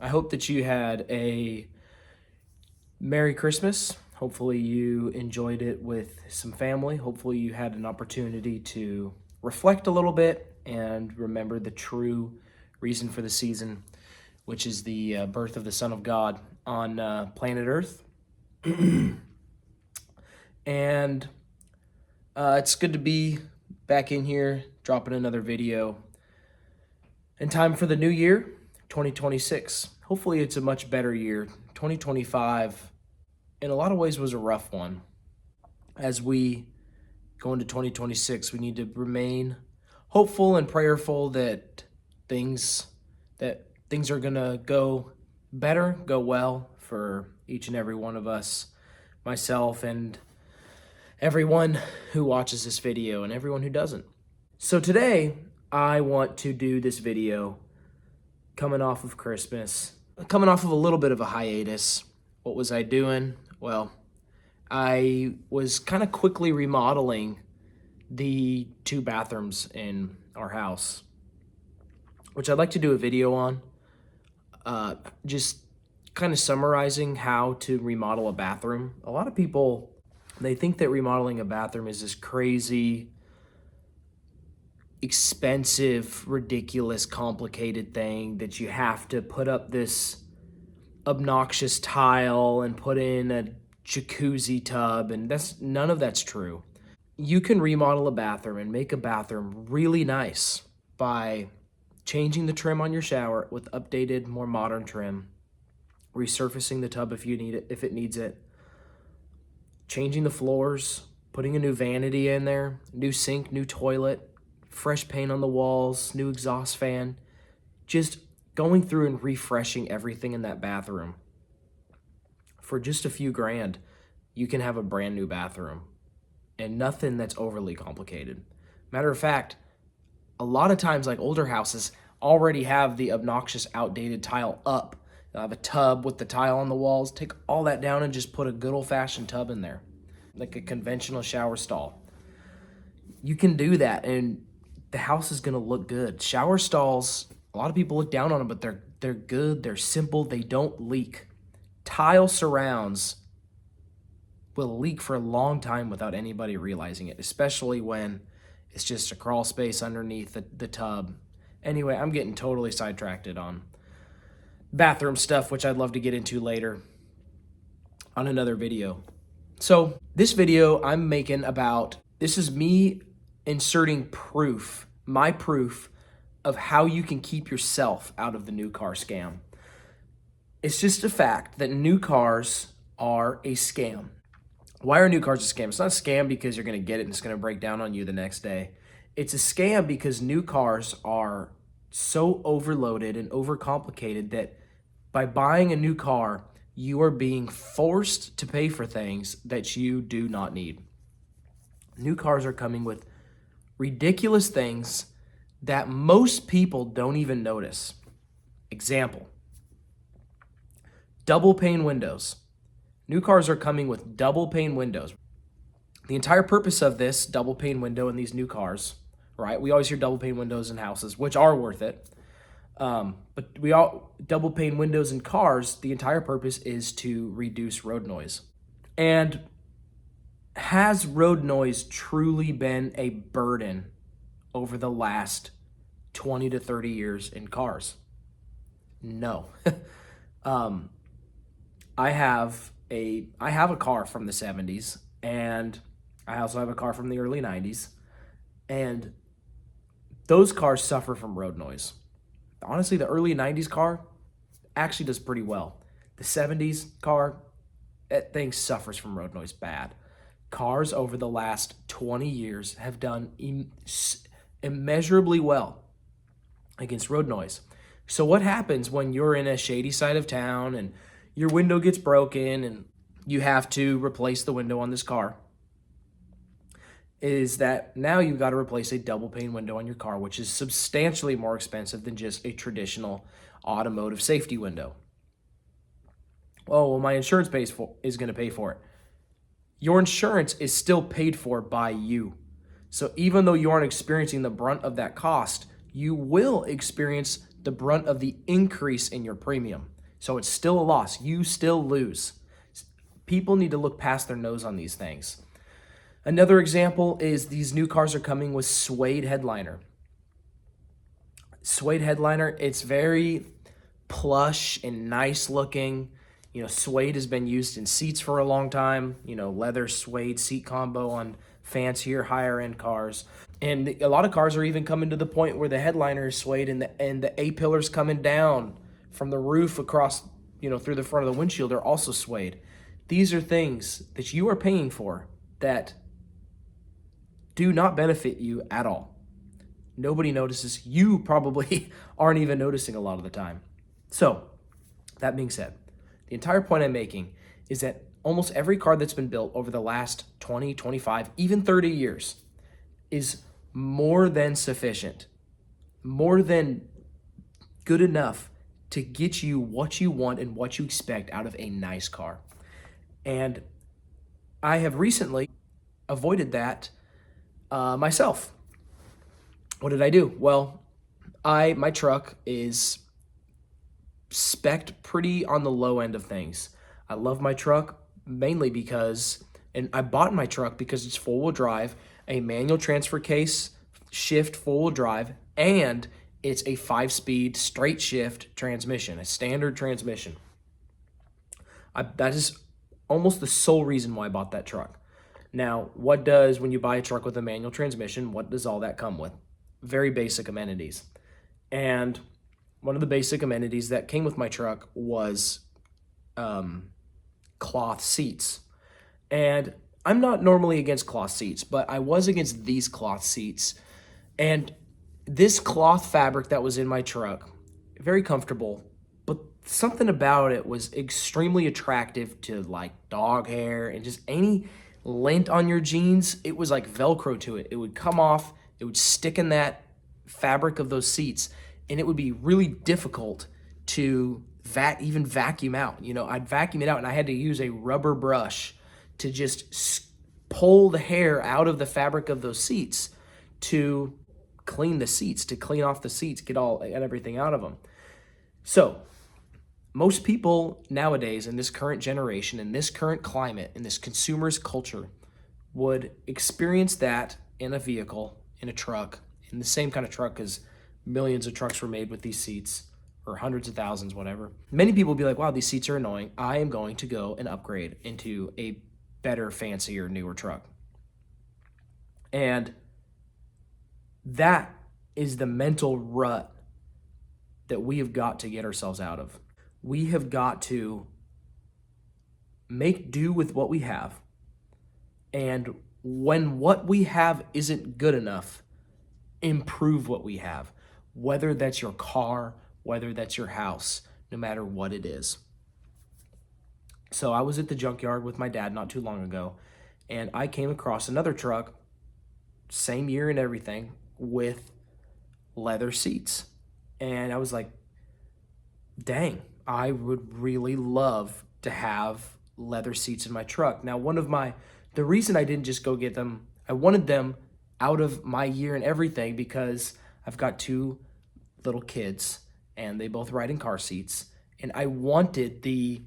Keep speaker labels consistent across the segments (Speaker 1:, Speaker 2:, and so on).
Speaker 1: I hope that you had a Merry Christmas. Hopefully you enjoyed it with some family. Hopefully you had an opportunity to reflect a little bit and remember the true reason for the season, which is the birth of the Son of God on planet Earth. And it's good to be back in here, dropping another video. In time for the new year, 2026. Hopefully it's a much better year. 2025, in a lot of ways, was a rough one. As we go into 2026, we need to remain hopeful and prayerful that things are gonna go better, go well for each and every one of us, myself and everyone who watches this video and everyone who doesn't. So today, I want to do this video coming off of Christmas, coming off of a little bit of a hiatus. What was I doing? Well, I was kind of quickly remodeling the 2 bathrooms in our house, which I'd like to do a video on, just kind of summarizing how to remodel a bathroom. A lot of people, they think that remodeling a bathroom is this crazy, expensive, ridiculous, complicated thing that you have to put up this obnoxious tile and put in a jacuzzi tub, and none of that's true. You can remodel a bathroom and make a bathroom really nice by changing the trim on your shower with updated, more modern trim, resurfacing the tub if it needs it, changing the floors, putting a new vanity in there, new sink, new toilet, fresh paint on the walls, new exhaust fan, just going through and refreshing everything in that bathroom. For just a few grand, you can have a brand new bathroom and nothing that's overly complicated. Matter of fact, a lot of times, like older houses already have the obnoxious outdated tile up. They'll have a tub with the tile on the walls. Take all that down and just put a good old-fashioned tub in there, like a conventional shower stall. You can do that and the house is gonna look good. Shower stalls, a lot of people look down on them, but they're good, they're simple, they don't leak. Tile surrounds will leak for a long time without anybody realizing it, especially when it's just a crawl space underneath the tub. Anyway, I'm getting totally sidetracked on bathroom stuff, which I'd love to get into later on another video. So this video I'm making this is me inserting proof, my proof of how you can keep yourself out of the new car scam. It's just a fact that new cars are a scam. Why are new cars a scam? It's not a scam because you're going to get it and it's going to break down on you the next day. It's a scam because new cars are so overloaded and overcomplicated that by buying a new car, you are being forced to pay for things that you do not need. New cars are coming with ridiculous things that most people don't even notice. Example, double pane windows. New cars are coming with double pane windows. The entire purpose of this double pane window in these new cars, right? We always hear double pane windows in houses, which are worth it. But double pane windows in cars, the entire purpose is to reduce road noise. And has road noise truly been a burden over the last 20 to 30 years in cars? No. I have a car from the 70s, and I also have a car from the early 90s, and those cars suffer from road noise. Honestly, the early 90s car actually does pretty well. The 70s car, that thing suffers from road noise bad. Cars over the last 20 years have done immeasurably well against road noise. So what happens when you're in a shady side of town and your window gets broken and you have to replace the window on this car? Is that now you've got to replace a double pane window on your car, which is substantially more expensive than just a traditional automotive safety window. Oh, well, my insurance is going to pay for it. Your insurance is still paid for by you. So even though you aren't experiencing the brunt of that cost, you will experience the brunt of the increase in your premium. So it's still a loss. You still lose. People need to look past their nose on these things. Another example is these new cars are coming with suede headliner. Suede headliner, it's very plush and nice looking. Suede has been used in seats for a long time. Leather suede seat combo on fancier, higher end cars. And a lot of cars are even coming to the point where the headliner is suede and the A-pillars coming down from the roof across, through the front of the windshield are also suede. These are things that you are paying for that do not benefit you at all. Nobody notices. You probably aren't even noticing a lot of the time. So, that being said, the entire point I'm making is that almost every car that's been built over the last 20, 25, even 30 years is more than sufficient, more than good enough to get you what you want and what you expect out of a nice car. And I have recently avoided that myself. What did I do? Well, my truck is spec'd pretty on the low end of things. I love my truck mainly because, and I bought my truck because it's four-wheel drive, a manual transfer case, shift four-wheel drive, and it's a 5-speed straight shift transmission, a standard transmission. That is almost the sole reason why I bought that truck. Now, when you buy a truck with a manual transmission, what does all that come with? Very basic amenities. And one of the basic amenities that came with my truck was cloth seats. And I'm not normally against cloth seats, but I was against these cloth seats. And this cloth fabric that was in my truck, very comfortable, but something about it was extremely attractive to like dog hair and just any lint on your jeans. It was like Velcro to it. It would come off, it would stick in that fabric of those seats, and it would be really difficult to even vacuum out. I'd vacuum it out, and I had to use a rubber brush to just pull the hair out of the fabric of those seats to clean the seats, to clean off the seats, get everything out of them. So most people nowadays in this current generation, in this current climate, in this consumer's culture, would experience that in a vehicle, in a truck, in the same kind of truck, as millions of trucks were made with these seats, or hundreds of thousands, whatever. Many people will be like, wow, these seats are annoying. I am going to go and upgrade into a better, fancier, newer truck. And that is the mental rut that we have got to get ourselves out of. We have got to make do with what we have. And when what we have isn't good enough, improve what we have. Whether that's your car, whether that's your house, no matter what it is. So I was at the junkyard with my dad not too long ago, and I came across another truck, same year and everything, with leather seats. And I was like, dang, I would really love to have leather seats in my truck. Now, the reason I didn't just go get them, I wanted them out of my year and everything because I've got 2 little kids and they both ride in car seats. And I wanted the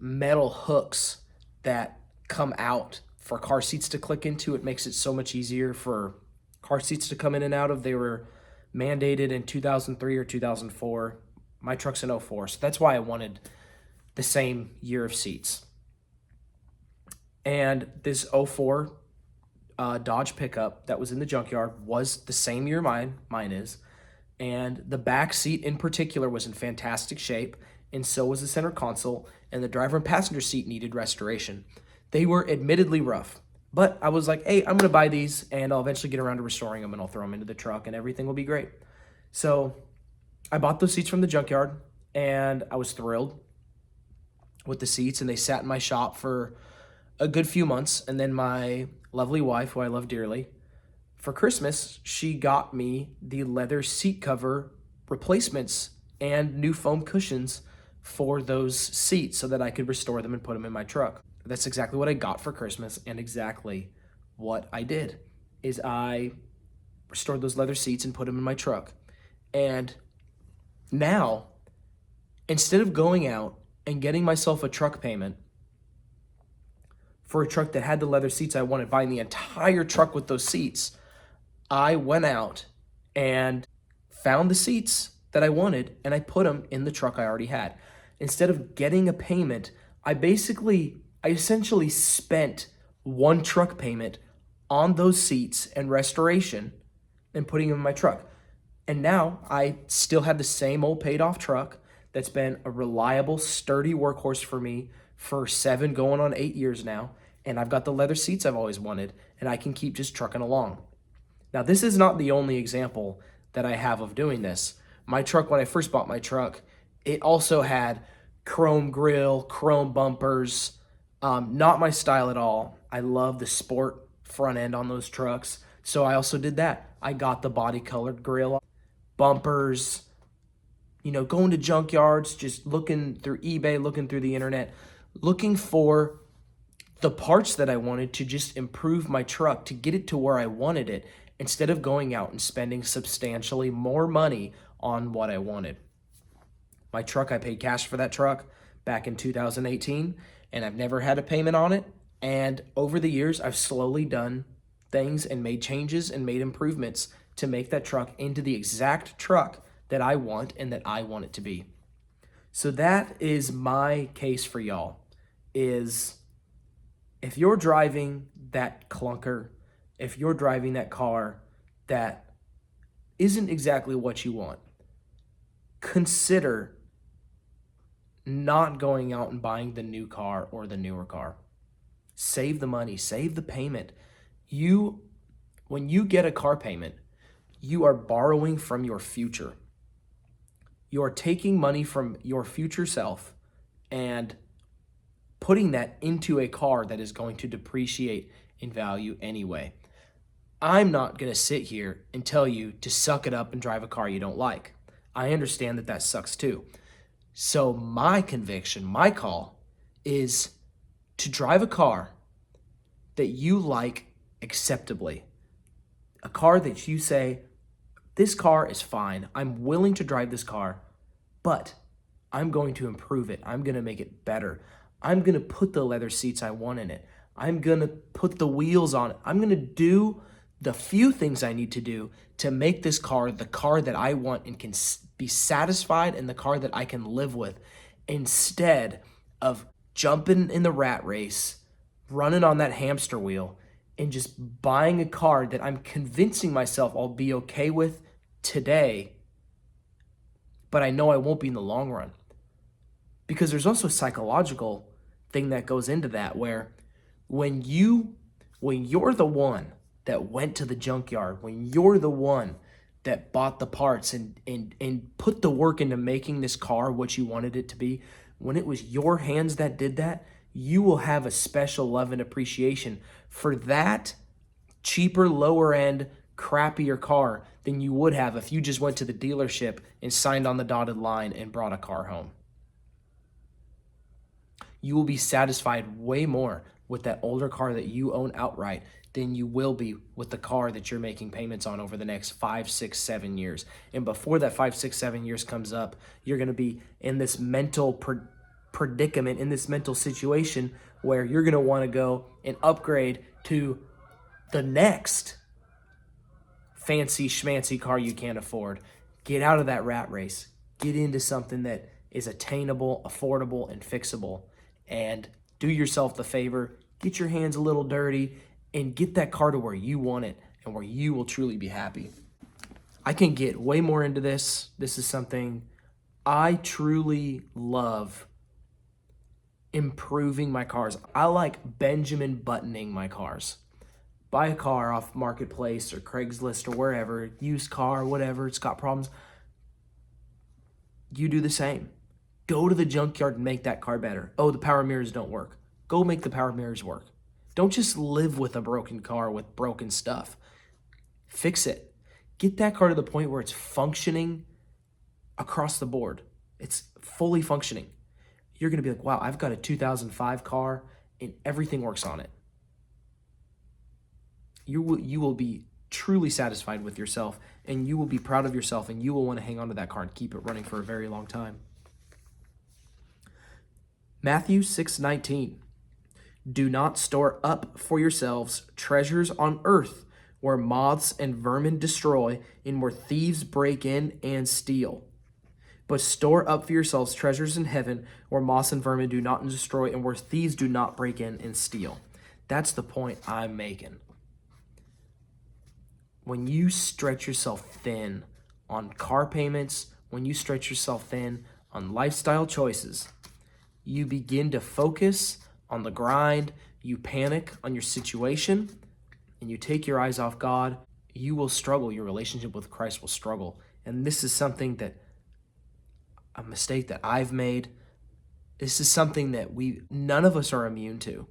Speaker 1: metal hooks that come out for car seats to click into. It makes it so much easier for car seats to come in and out of. They were mandated in 2003 or 2004. My truck's in 04, so that's why I wanted the same year of seats. And this 04 Dodge pickup that was in the junkyard was the same year mine is. And the back seat in particular was in fantastic shape, and so was the center console, and the driver and passenger seat needed restoration. They were admittedly rough, but I was like, hey, I'm going to buy these, and I'll eventually get around to restoring them, and I'll throw them into the truck, and everything will be great. So I bought those seats from the junkyard, and I was thrilled with the seats, and they sat in my shop for a good few months. And then my lovely wife, who I love dearly, for Christmas, she got me the leather seat cover replacements and new foam cushions for those seats so that I could restore them and put them in my truck. That's exactly what I got for Christmas, and exactly what I did is I restored those leather seats and put them in my truck. And Now, instead of going out and getting myself a truck payment for a truck that had the leather seats I wanted, buying the entire truck with those seats, I went out and found the seats that I wanted and I put them in the truck I already had. Instead of getting a payment, I essentially spent one truck payment on those seats and restoration and putting them in my truck. And now I still have the same old paid off truck that's been a reliable, sturdy workhorse for me for 7 going on 8 years now. And I've got the leather seats I've always wanted, and I can keep just trucking along. Now, this is not the only example that I have of doing this. My truck, when I first bought my truck, it also had chrome grille, chrome bumpers. Not my style at all. I love the sport front end on those trucks. So I also did that. I got the body colored grille, bumpers, going to junkyards, just looking through eBay, looking through the internet, looking for the parts that I wanted to just improve my truck, to get it to where I wanted it, instead of going out and spending substantially more money on what I wanted. My truck, I paid cash for that truck back in 2018, and I've never had a payment on it. And over the years, I've slowly done things and made changes and made improvements to make that truck into the exact truck that I want and that I want it to be. So that is my case for y'all, is if you're driving that clunker, if you're driving that car that isn't exactly what you want, consider not going out and buying the new car or the newer car. Save the money, save the payment. When you get a car payment, you are borrowing from your future. You are taking money from your future self and putting that into a car that is going to depreciate in value anyway. I'm not going to sit here and tell you to suck it up and drive a car you don't like. I understand that sucks too. So my conviction, my call, is to drive a car that you like acceptably. A car that you say, this car is fine. I'm willing to drive this car, but I'm going to improve it. I'm going to make it better. I'm going to put the leather seats I want in it. I'm going to put the wheels on it. I'm going to do the few things I need to do to make this car the car that I want and can be satisfied, and the car that I can live with, instead of jumping in the rat race, running on that hamster wheel, and just buying a car that I'm convincing myself I'll be okay with today, but I know I won't be in the long run. Because there's also a psychological thing that goes into that, where when you're the one that went to the junkyard, when you're the one that bought the parts and put the work into making this car what you wanted it to be, when it was your hands that did that, you will have a special love and appreciation for that cheaper, lower end, crappier car than you would have if you just went to the dealership and signed on the dotted line and brought a car home. You will be satisfied way more with that older car that you own outright than you will be with the car that you're making payments on over the next 5, 6, 7 years. And before that 5, 6, 7 years comes up, you're going to be in this mental predicament, in this mental situation where you're going to want to go and upgrade to the next fancy schmancy car you can't afford. Get out of that rat race. Get into something that is attainable, affordable, and fixable. And do yourself the favor, get your hands a little dirty, and get that car to where you want it and where you will truly be happy. I can get way more into this. This is something I truly love, improving my cars. I like Benjamin buttoning my cars. Buy a car off Marketplace or Craigslist or wherever, used car, whatever, it's got problems. You do the same. Go to the junkyard and make that car better. Oh, the power mirrors don't work. Go make the power mirrors work. Don't just live with a broken car with broken stuff. Fix it. Get that car to the point where it's functioning across the board. It's fully functioning. You're going to be like, wow, I've got a 2005 car and everything works on it. You will be truly satisfied with yourself, and you will be proud of yourself, and you will want to hang on to that car and keep it running for a very long time. Matthew 6:19. Do not store up for yourselves treasures on earth, where moths and vermin destroy, and where thieves break in and steal. But store up for yourselves treasures in heaven, where moths and vermin do not destroy, and where thieves do not break in and steal. That's the point I'm making. When you stretch yourself thin on car payments, when you stretch yourself thin on lifestyle choices, you begin to focus on the grind, you panic on your situation, and you take your eyes off God, you will struggle. Your relationship with Christ will struggle. And this is a mistake that I've made. This is something that none of us are immune to.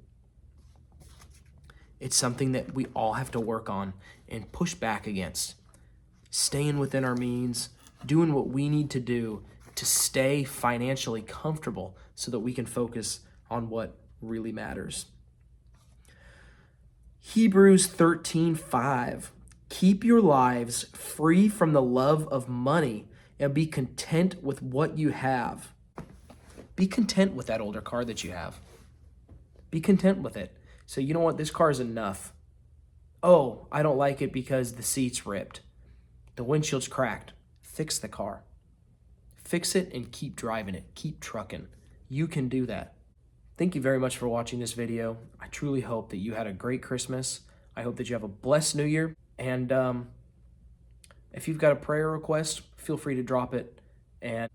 Speaker 1: It's something that we all have to work on and push back against. Staying within our means, doing what we need to do to stay financially comfortable so that we can focus on what really matters. Hebrews 13:5. Keep your lives free from the love of money and be content with what you have. Be content with that older car that you have. Be content with it. So you know what? This car is enough. Oh, I don't like it because the seat's ripped. The windshield's cracked. Fix the car. Fix it and keep driving it. Keep trucking. You can do that. Thank you very much for watching this video. I truly hope that you had a great Christmas. I hope that you have a blessed New Year. And if you've got a prayer request, feel free to drop it. And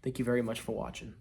Speaker 1: thank you very much for watching.